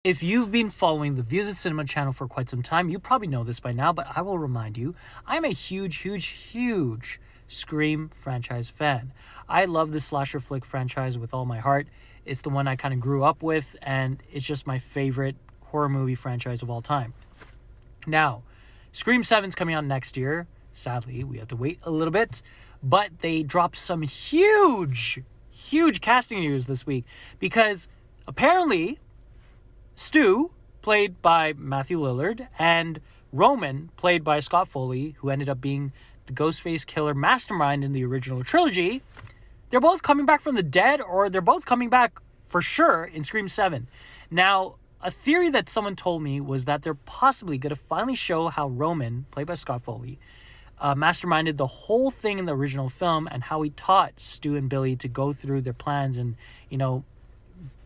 If you've been following the Views of Cinema channel for quite some time, you probably know this by now, but I will remind you, I'm a huge Scream franchise fan. I love the slasher flick franchise with all my heart. It's the one I kind of grew up with, and it's just my favorite horror movie franchise of all time. Now, Scream 7's coming out next year. Sadly, we have to wait a little bit, but they dropped some huge casting news this week because apparently Stu, played by Matthew Lillard, and Roman, played by Scott Foley, who ended up being the Ghostface killer mastermind in the original trilogy, they're both coming back from the dead, or they're both coming back for sure in Scream 7. Now, a theory that someone told me was that they're possibly going to finally show how Roman, played by Scott Foley, masterminded the whole thing in the original film and how he taught Stu and Billy to go through their plans and,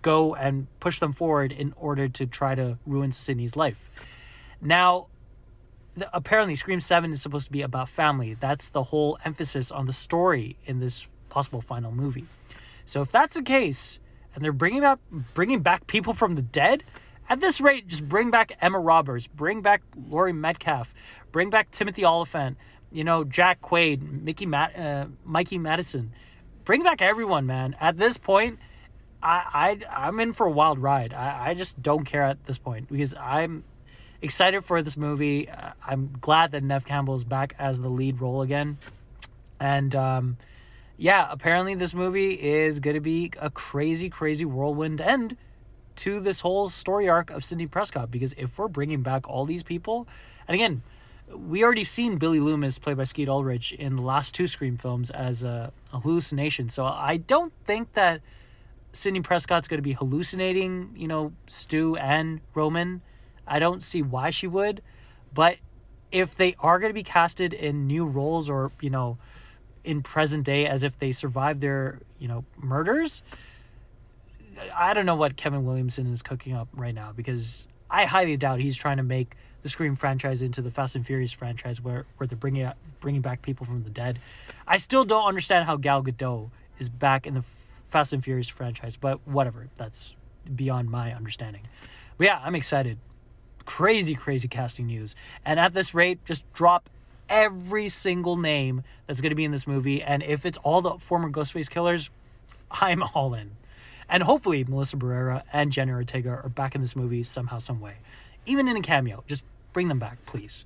go and push them forward in order to try to ruin Sydney's life. Now, apparently Scream 7 is supposed to be about family. That's the whole emphasis on the story in this possible final movie. So if that's the case, and they're bringing back people from the dead, at this rate, just bring back Emma Roberts, bring back Laurie Metcalf, bring back Timothy Olyphant, Jack Quaid, Mikey Madison. Bring back everyone, man. At this point, I'm in for a wild ride. I just don't care at this point because I'm excited for this movie. I'm glad that Neve Campbell is back as the lead role again. And apparently this movie is going to be a crazy whirlwind end to this whole story arc of Sidney Prescott, because if we're bringing back all these people, and again, we already seen Billy Loomis, played by Skeet Ulrich, in the last two Scream films as a hallucination. So I don't think that Sidney Prescott's going to be hallucinating, Stu and Roman. I don't see why she would. But if they are going to be casted in new roles or, in present day as if they survived their, murders, I don't know what Kevin Williamson is cooking up right now, because I highly doubt he's trying to make the Scream franchise into the Fast and Furious franchise where they're bringing back people from the dead. I still don't understand how Gal Gadot is back in the Fast and Furious franchise, but whatever, that's beyond my understanding. But yeah, I'm excited. Crazy casting news. And at this rate, just drop every single name that's going to be in this movie, and if it's all the former Ghostface killers, I'm all in. And hopefully Melissa Barrera and Jenna Ortega are back in this movie somehow, some way. Even in a cameo, just bring them back, please.